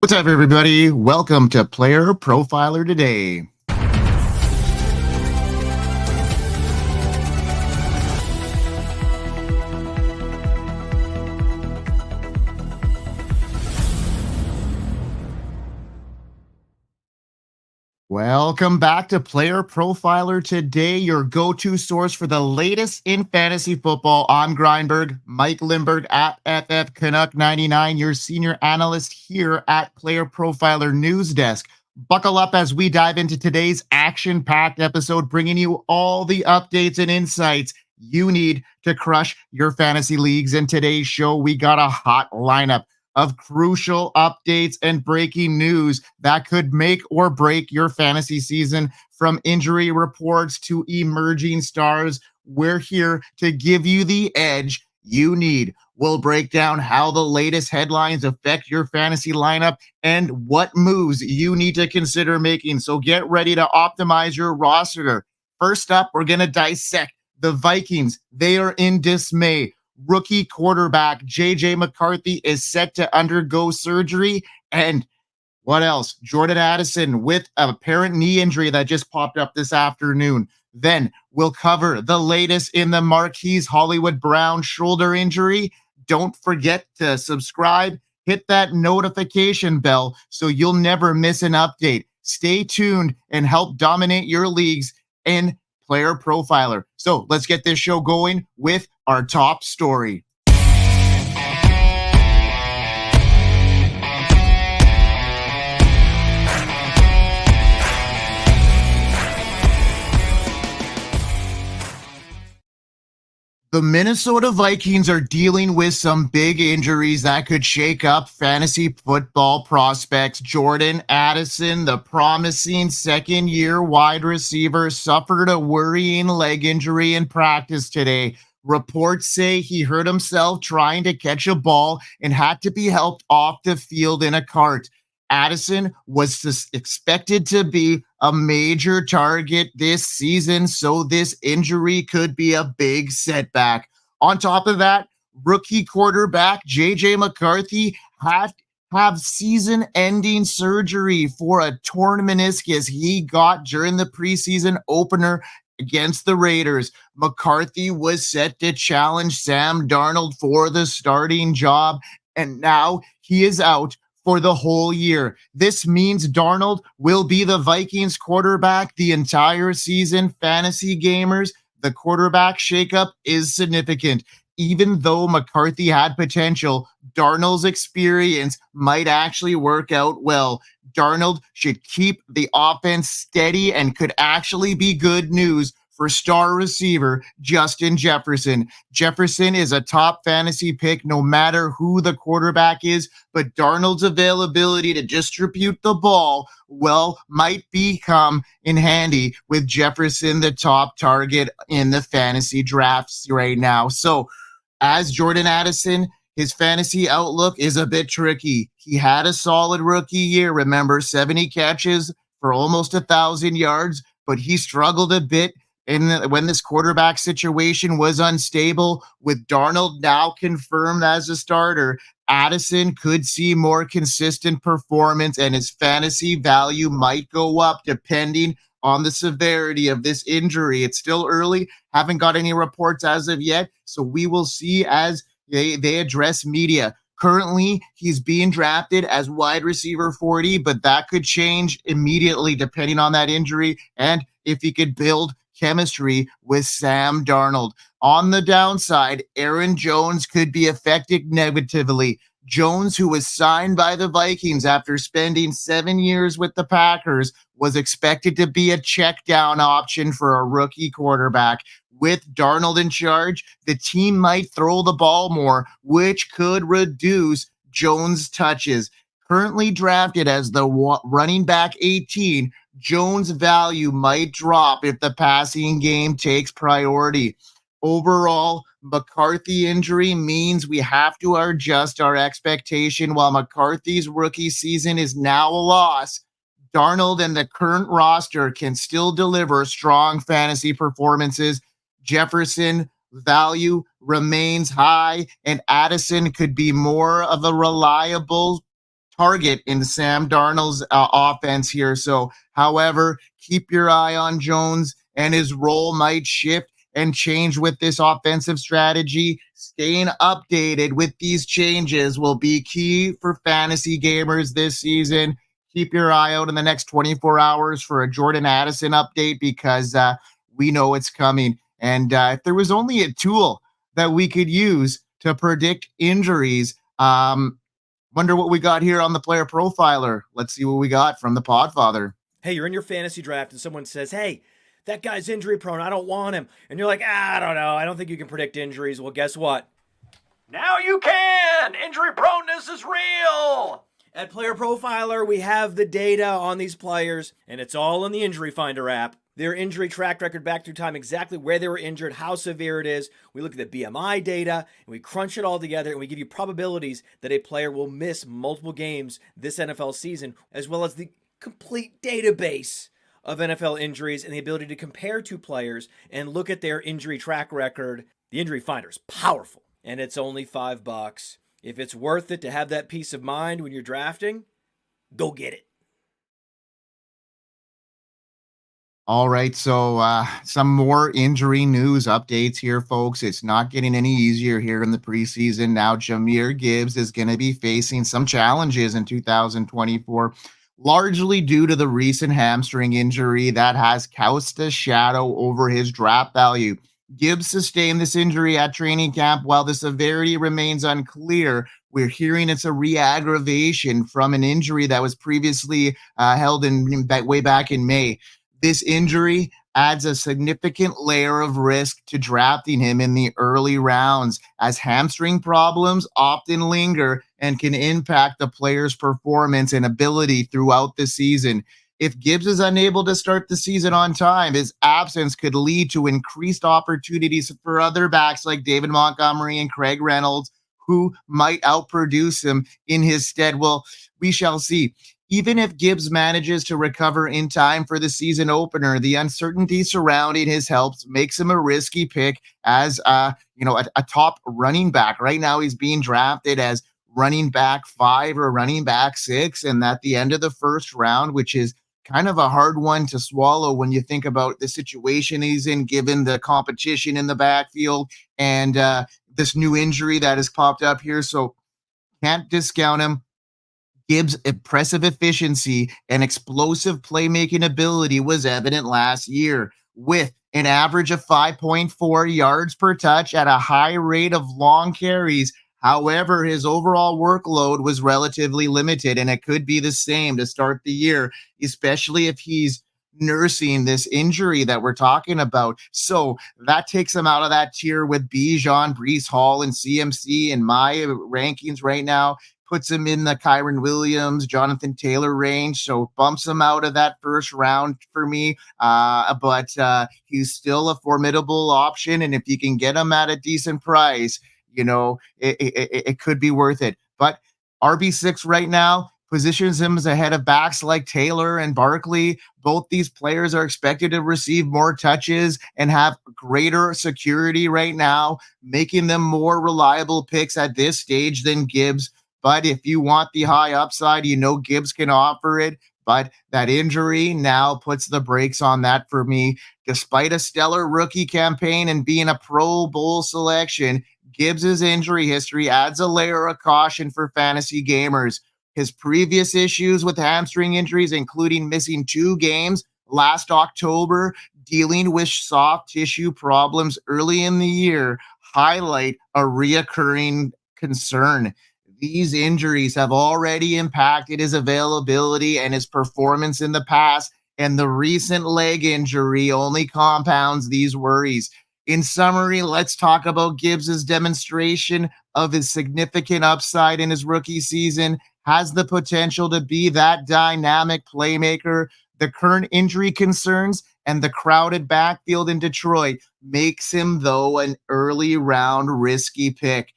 What's up, everybody? Welcome to Player Profiler Today. Welcome back to Player Profiler Today, your go-to source for the latest in fantasy football. I'm Grindberg, Mike Limberg at FF Canuck 99, your senior analyst here at Player Profiler News Desk. Buckle up as we dive into today's action-packed episode, bringing you all the updates and insights you need to crush your fantasy leagues. In today's show, we got a hot lineup of crucial updates and breaking news that could make or break your fantasy season. From injury reports to emerging stars, we're here to give you the edge you need. We'll break down how the latest headlines affect your fantasy lineup and what moves you need to consider making. So get ready to optimize your roster. First up, we're going to dissect the Vikings. They are in dismay. Rookie quarterback JJ McCarthy is set to undergo surgery. And what else? Jordan Addison with a apparent knee injury that just popped up this afternoon. Then we'll cover the latest in the Marquise Hollywood Brown shoulder injury. Don't forget to subscribe, hit that notification bell so you'll never miss an update. Stay tuned and help dominate your leagues in Player Profiler. So let's get this show going with our top story. The Minnesota Vikings are dealing with some big injuries that could shake up fantasy football prospects. Jordan Addison, the promising second-year wide receiver, suffered a worrying leg injury in practice today. Reports say he hurt himself trying to catch a ball and had to be helped off the field in a cart. Addison was expected to be a major target this season, so this injury could be a big setback. On top of that, rookie quarterback JJ McCarthy had to have season-ending surgery for a torn meniscus he got during the preseason opener against the Raiders. McCarthy was set to challenge Sam Darnold for the starting job, and now he is out for the whole year. This means Darnold will be the Vikings quarterback the entire season. Fantasy gamers, the quarterback shakeup is significant. Even though McCarthy had potential, Darnold's experience might actually work out well. Darnold should keep the offense steady and could actually be good news for star receiver Justin Jefferson. Jefferson is a top fantasy pick no matter who the quarterback is, but Darnold's availability to distribute the ball, well, might become in handy with Jefferson the top target in the fantasy drafts right now. So as Jordan Addison, his fantasy outlook is a bit tricky. He had a solid rookie year, remember, 70 catches for almost 1,000 yards, but he struggled a bit when this quarterback situation was unstable. With Darnold now confirmed as a starter, Addison could see more consistent performance and his fantasy value might go up depending on the severity of this injury. It's still early, haven't got any reports as of yet, so we will see as they address media. Currently, he's being drafted as wide receiver 40, but that could change immediately depending on that injury and if he could build chemistry with Sam Darnold. On the downside, Aaron Jones could be affected negatively. Jones, who was signed by the Vikings after spending 7 years with the Packers, was expected to be a check down option for a rookie quarterback. With Darnold in charge, the team might throw the ball more, which could reduce Jones' touches. Currently drafted as the running back 18, Jones' value might drop if the passing game takes priority. Overall, McCarthy injury means we have to adjust our expectation. While McCarthy's rookie season is now a loss, Darnold and the current roster can still deliver strong fantasy performances. Jefferson value remains high, and Addison could be more of a reliable target in Sam Darnold's offense here. So, however, keep your eye on Jones, and his role might shift and change with this offensive strategy. Staying updated with these changes will be key for fantasy gamers this season. Keep your eye out in the next 24 hours for a Jordan Addison update, because we know it's coming. And if there was only a tool that we could use to predict injuries, wonder what we got here on the player profiler. Let's see what we got from the Podfather. Hey, you're in your fantasy draft and someone says, hey, that guy's injury prone, I don't want him. And you're like, I don't know, I don't think you can predict injuries. Well, guess what? Now you can! Injury proneness is real! At Player Profiler, we have the data on these players, and it's all in the Injury Finder app. Their injury track record back through time, exactly where they were injured, how severe it is. We look at the BMI data, and we crunch it all together, and we give you probabilities that a player will miss multiple games this NFL season, as well as the complete database of NFL injuries and the ability to compare two players and look at their injury track record. The Injury Finder is powerful, and it's only $5. If it's worth it to have that peace of mind when you're drafting, go get it. All right, so some more injury news updates here, folks. It's not getting any easier here in the preseason. Now, Jahmyr Gibbs is going to be facing some challenges in 2024, largely due to the recent hamstring injury that has cast a shadow over his draft value. Gibbs sustained this injury at training camp. While the severity remains unclear, we're hearing it's a re-aggravation from an injury that was previously held way back in May. This injury adds a significant layer of risk to drafting him in the early rounds, as hamstring problems often linger and can impact the player's performance and ability throughout the season. If Gibbs is unable to start the season on time, his absence could lead to increased opportunities for other backs like David Montgomery and Craig Reynolds, who might outproduce him in his stead. Well, we shall see. Even if Gibbs manages to recover in time for the season opener, the uncertainty surrounding his health makes him a risky pick as a top running back. Right now, he's being drafted as running back 5 or running back 6, and at the end of the first round, which is kind of a hard one to swallow when you think about the situation he's in, given the competition in the backfield and this new injury that has popped up here. So can't discount him. Gibbs' impressive efficiency and explosive playmaking ability was evident last year, with an average of 5.4 yards per touch at a high rate of long carries. However, his overall workload was relatively limited, and it could be the same to start the year, especially if he's nursing this injury that we're talking about. So that takes him out of that tier with Bijan, Breece Hall, and CMC in my rankings right now. Puts him in the Kyren Williams, Jonathan Taylor range, so bumps him out of that first round for me. But he's still a formidable option, and if you can get him at a decent price, it could be worth it. But RB6 right now positions him as ahead of backs like Taylor and Barkley. Both these players are expected to receive more touches and have greater security right now, making them more reliable picks at this stage than Gibbs. But if you want the high upside, Gibbs can offer it. But that injury now puts the brakes on that for me. Despite a stellar rookie campaign and being a Pro Bowl selection, Gibbs' injury history adds a layer of caution for fantasy gamers. His previous issues with hamstring injuries, including missing 2 games last October, dealing with soft tissue problems early in the year, highlight a reoccurring concern. These injuries have already impacted his availability and his performance in the past, and the recent leg injury only compounds these worries. In summary, let's talk about Gibbs' demonstration of his significant upside in his rookie season. Has the potential to be that dynamic playmaker. The current injury concerns and the crowded backfield in Detroit makes him, though, an early round risky pick.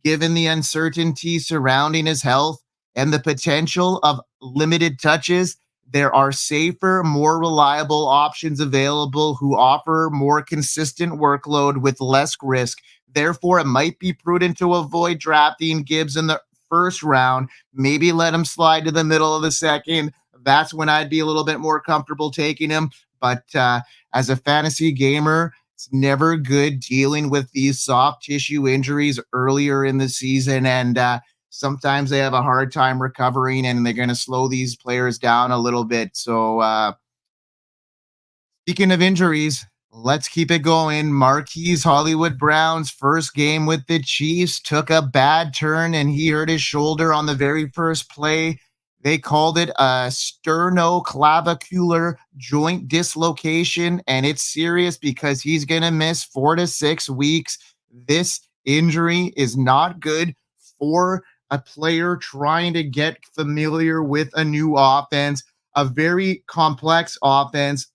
Given the uncertainty surrounding his health and the potential of limited touches, there are safer, more reliable options available who offer more consistent workload with less risk. Therefore, it might be prudent to avoid drafting Gibbs in the first round, maybe let him slide to the middle of the second. That's when I'd be a little bit more comfortable taking him. But as a fantasy gamer, it's never good dealing with these soft tissue injuries earlier in the season. And sometimes they have a hard time recovering, and they're going to slow these players down a little bit. So speaking of injuries, let's keep it going. Marquise Hollywood Brown's first game with the Chiefs took a bad turn, and he hurt his shoulder on the very first play. They called it a sternoclavicular joint dislocation, and it's serious because he's going to miss 4 to 6 weeks. This injury is not good for a player trying to get familiar with a new offense, a very complex offense.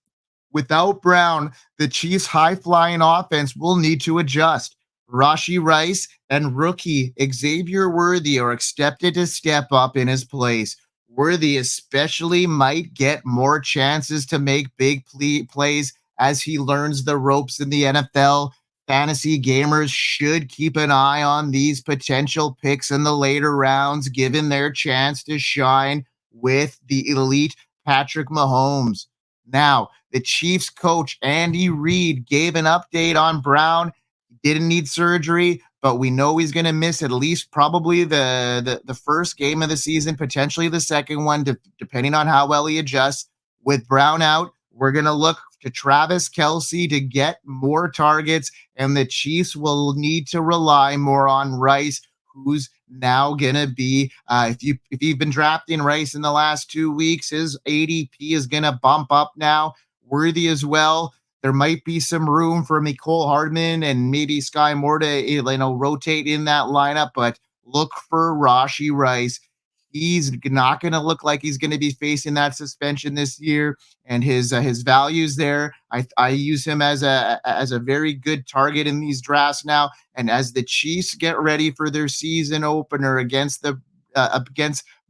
Without Brown, the Chiefs' high-flying offense will need to adjust. Rashee Rice and rookie Xavier Worthy are expected to step up in his place. Worthy especially might get more chances to make big plays as he learns the ropes in the NFL. Fantasy gamers should keep an eye on these potential picks in the later rounds, given their chance to shine with the elite Patrick Mahomes. Now, the Chiefs coach Andy Reid gave an update on Brown. He didn't need surgery, but we know he's going to miss at least probably the first game of the season, potentially the second one, depending on how well he adjusts. With Brown out, we're going to look to Travis Kelce to get more targets, and the Chiefs will need to rely more on Rice, who's now going to be, if you've been drafting Rice in the last 2 weeks, his ADP is going to bump up now. Worthy as well. There might be some room for Mecole Hardman and maybe Sky Moore to rotate in that lineup, but look for Rashee Rice. He's not going to look like he's going to be facing that suspension this year, and his values there. I use him as a very good target in these drafts now. And as the Chiefs get ready for their season opener against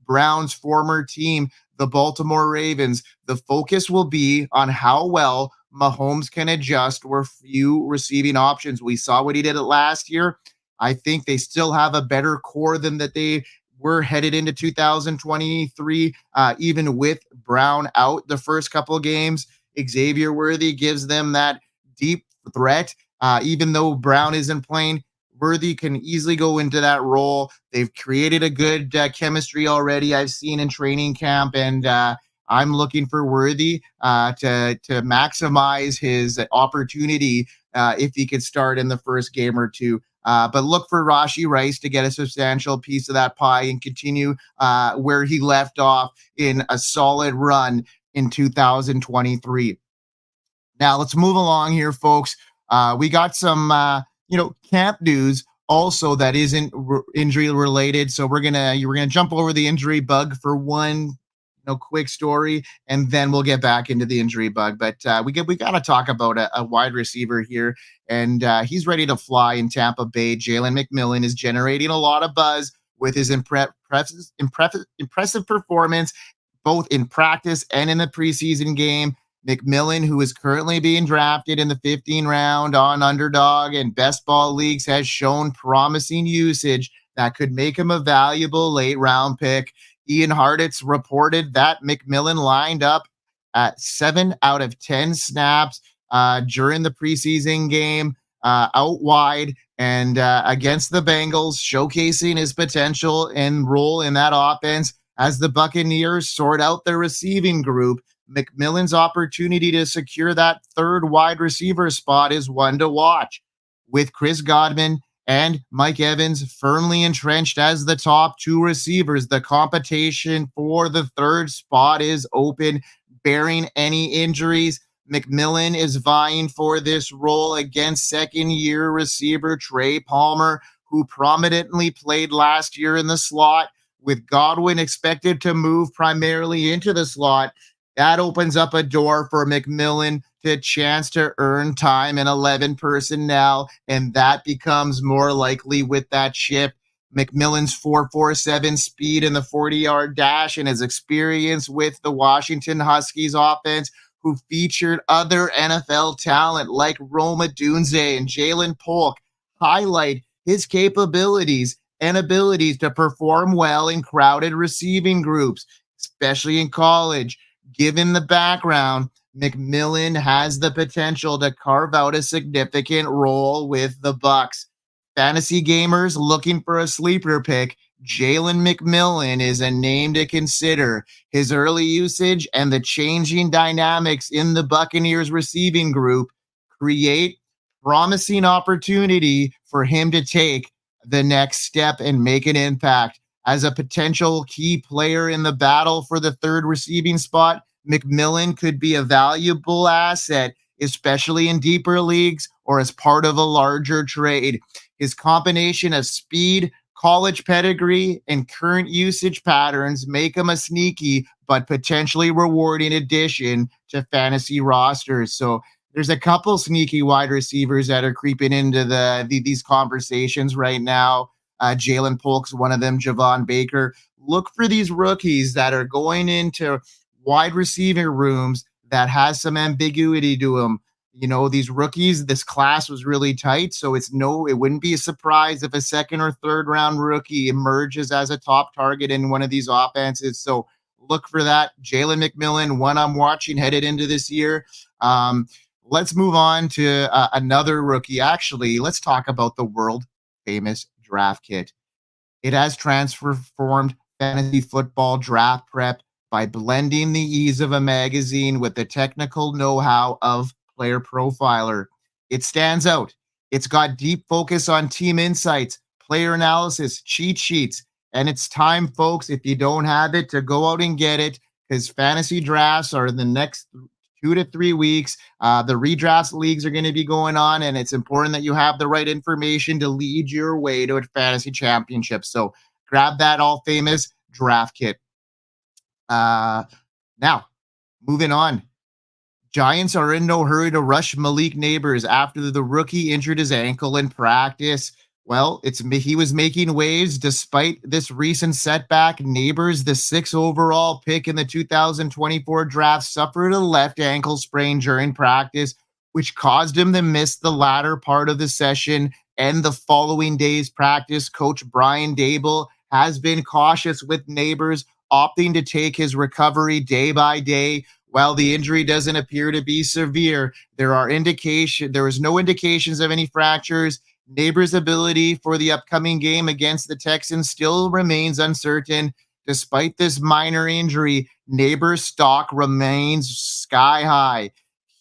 Brown's former team, the Baltimore Ravens, the focus will be on how well Mahomes can adjust with few receiving options. We saw what he did last year. I think they still have a better core than that they were headed into 2023, even with Brown out the first couple of games. Xavier Worthy gives them that deep threat. Even though Brown isn't playing, Worthy can easily go into that role. They've created a good chemistry already, I've seen in training camp, and I'm looking for Worthy to maximize his opportunity if he could start in the first game or two. But look for Rashee Rice to get a substantial piece of that pie and continue where he left off in a solid run in 2023. Now let's move along here, folks. We got some, camp news also that isn't injury related. So we're gonna jump over the injury bug for one, quick story, and then we'll get back into the injury bug. But we got to talk about a wide receiver here, and he's ready to fly in Tampa Bay. Jalen McMillan is generating a lot of buzz with his impressive performance, both in practice and in the preseason game. McMillan, who is currently being drafted in the 15th round on Underdog and Best Ball leagues, has shown promising usage that could make him a valuable late round pick. Ian Hartitz reported that McMillan lined up at 7 out of 10 snaps during the preseason game out wide and against the Bengals, showcasing his potential and role in that offense as the Buccaneers sort out their receiving group. McMillan's opportunity to secure that third wide receiver spot is one to watch. With Chris Godwin and Mike Evans firmly entrenched as the top two receivers, the competition for the third spot is open, bearing any injuries. McMillan is vying for this role against second-year receiver Trey Palmer, who prominently played last year in the slot. With Godwin expected to move primarily into the slot, that opens up a door for McMillan to a chance to earn time in 11 personnel, and that becomes more likely with that shift. McMillan's 4.47 speed in the 40-yard dash and his experience with the Washington Huskies offense, who featured other NFL talent like Rome Odunze and Jalen Polk, highlight his capabilities and abilities to perform well in crowded receiving groups, especially in college. Given the background, McMillan has the potential to carve out a significant role with the Bucs. Fantasy gamers looking for a sleeper pick, Jalen McMillan is a name to consider. His early usage and the changing dynamics in the Buccaneers receiving group create promising opportunity for him to take the next step and make an impact. As a potential key player in the battle for the third receiving spot, McMillan could be a valuable asset, especially in deeper leagues or as part of a larger trade. His combination of speed, college pedigree, and current usage patterns make him a sneaky but potentially rewarding addition to fantasy rosters. So there's a couple sneaky wide receivers that are creeping into these conversations right now. Jalen Polk's one of them, Javon Baker. Look for these rookies that are going into wide receiver rooms that has some ambiguity to them. You know, these rookies, this class was really tight, so it wouldn't be a surprise if a second or third round rookie emerges as a top target in one of these offenses. So look for that. Jalen McMillan, one I'm watching headed into this year. Let's move on to another rookie. Actually, let's talk about the world famous draft kit. It has transformed fantasy football draft prep by blending the ease of a magazine with the technical know-how of Player Profiler. It stands out. It's got deep focus on team insights, player analysis, cheat sheets, and it's time, folks, if you don't have it, to go out and get it, because fantasy drafts are the next 2 to 3 weeks. The redrafts leagues are going to be going on, and it's important that you have the right information to lead your way to a fantasy championship. So grab that all famous draft kit. Now, moving on. Giants are in no hurry to rush Malik Nabers after the rookie injured his ankle in practice. Well, he was making waves despite this recent setback. Nabers, the 6th overall pick in the 2024 draft, suffered a left ankle sprain during practice, which caused him to miss the latter part of the session and the following day's practice. Coach Brian Daboll has been cautious with Nabers, opting to take his recovery day by day. While the injury doesn't appear to be severe, there is no indications of any fractures. Nabers' ability for the upcoming game against the Texans still remains uncertain. Despite this minor injury, Nabers' stock remains sky high.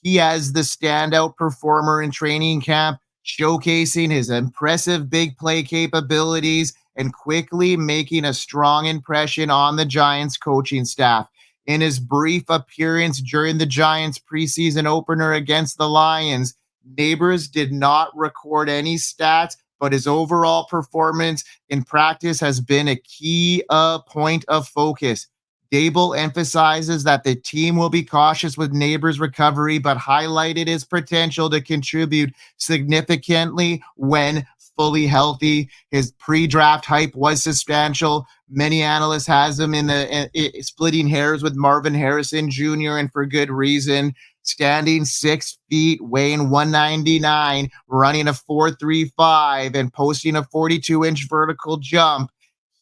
He has the standout performer in training camp, showcasing his impressive big play capabilities and quickly making a strong impression on the Giants coaching staff. In his brief appearance during the Giants preseason opener against the Lions, Nabers did not record any stats, but his overall performance in practice has been a key point of focus. Daboll emphasizes that the team will be cautious with Nabers' recovery, but highlighted his potential to contribute significantly when fully healthy. His pre-draft hype was substantial. Many analysts has him in the splitting hairs with Marvin Harrison Jr., and for good reason. Standing 6 feet, weighing 199, running a 4.35, and posting a 42-inch vertical jump.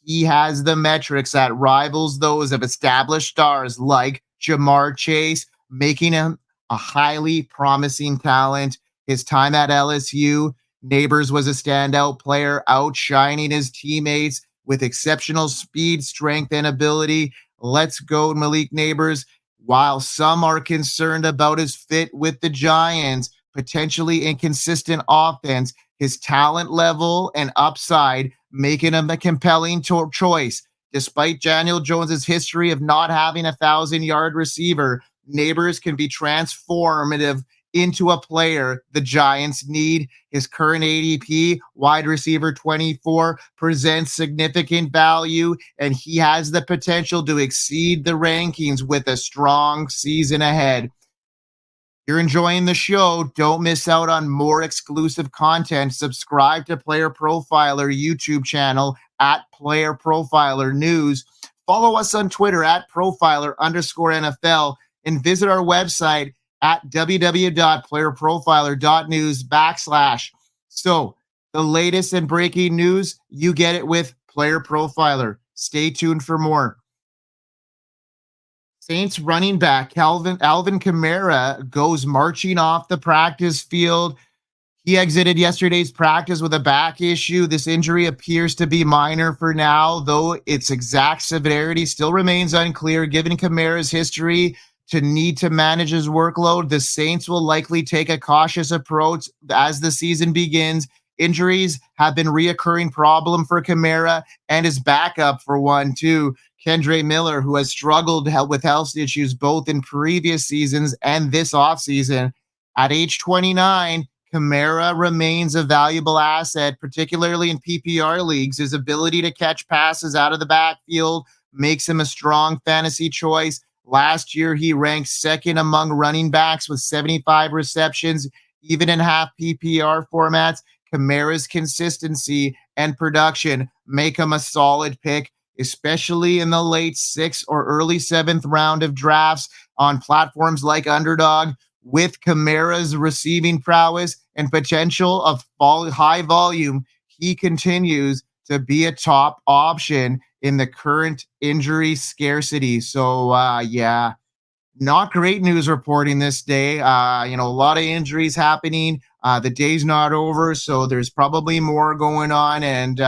He has the metrics that rivals those of established stars like Ja'Marr Chase, making him a highly promising talent. His time at LSU, Nabers was a standout player, outshining his teammates with exceptional speed, strength, and ability. Let's go, Malik Nabers. While some are concerned about his fit with the Giants, potentially inconsistent offense, his talent level and upside making him a compelling choice. Despite Daniel Jones's history of not having a 1,000-yard receiver, Nabers can be transformative into a player the Giants need. His current ADP, wide receiver 24, presents significant value, and he has the potential to exceed the rankings with a strong season ahead. If you're enjoying the show, don't miss out on more exclusive content. Subscribe to Player Profiler YouTube channel at Player Profiler News. Follow us on Twitter at Profiler_NFL and visit our website at www.playerprofiler.news/. So The latest and breaking news, you get it with Player Profiler. Stay tuned for more. Saints running back Alvin Kamara goes marching off the practice field. He exited yesterday's practice with a back issue. This injury appears to be minor for now, though its exact severity still remains unclear. Given Kamara's history to need to manage his workload, the Saints will likely take a cautious approach as the season begins. Injuries have been a reoccurring problem for Kamara and his backup for one, too. Kendre Miller, who has struggled with health issues both in previous seasons and this offseason. At age 29, Kamara remains a valuable asset, particularly in PPR leagues. His ability to catch passes out of the backfield makes him a strong fantasy choice. Last year, he ranked second among running backs with 75 receptions, even in half PPR formats. Kamara's consistency and production make him a solid pick, especially in the late 6th or early 7th round of drafts on platforms like Underdog. With Kamara's receiving prowess and potential of high volume, he continues to be a top option in the current injury scarcity. So, not great news reporting this day. A lot of injuries happening. The day's not over, so there's probably more going on. And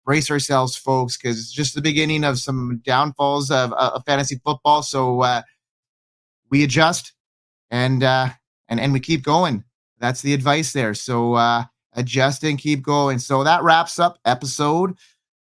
brace ourselves, folks, because it's just the beginning of some downfalls of fantasy football. So we adjust and we keep going. That's the advice there. So adjust and keep going. So that wraps up episode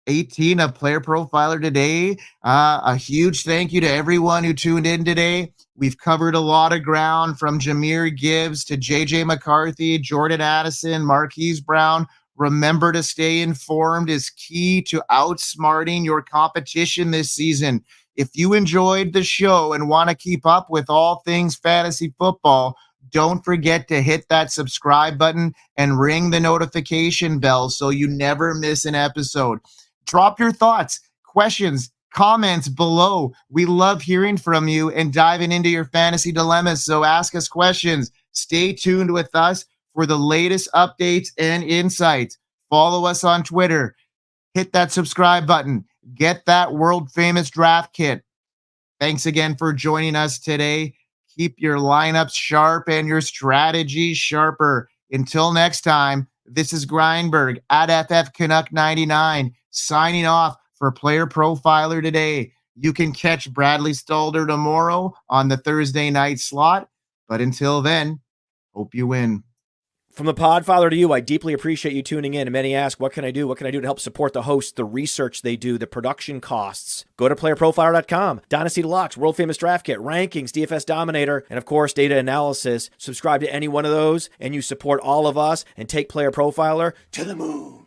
18 of Player Profiler today. A huge thank you to everyone who tuned in today. We've covered a lot of ground, from Jahmyr Gibbs to JJ McCarthy, Jordan Addison, Marquise Brown. Remember to stay informed is key to outsmarting your competition this season. If you enjoyed the show and want to keep up with all things fantasy football, don't forget to hit that subscribe button and ring the notification bell so you never miss an episode. Drop your thoughts, questions, comments below. We love hearing from you and diving into your fantasy dilemmas, so ask us questions. Stay tuned with us for the latest updates and insights. Follow us on Twitter. Hit that subscribe button. Get that world-famous draft kit. Thanks again for joining us today. Keep your lineups sharp and your strategies sharper. Until next time, this is Grindberg at FF Canuck 99 signing off for Player Profiler today. You can catch Bradley Stalder tomorrow on the Thursday night slot. But until then, hope you win. From the Podfather to you, I deeply appreciate you tuning in. And many ask, what can I do? What can I do to help support the hosts, the research they do, the production costs? Go to playerprofiler.com, Dynasty Deluxe, World Famous Draft Kit, Rankings, DFS Dominator, and of course, Data Analysis. Subscribe to any one of those, and you support all of us and take Player Profiler to the moon.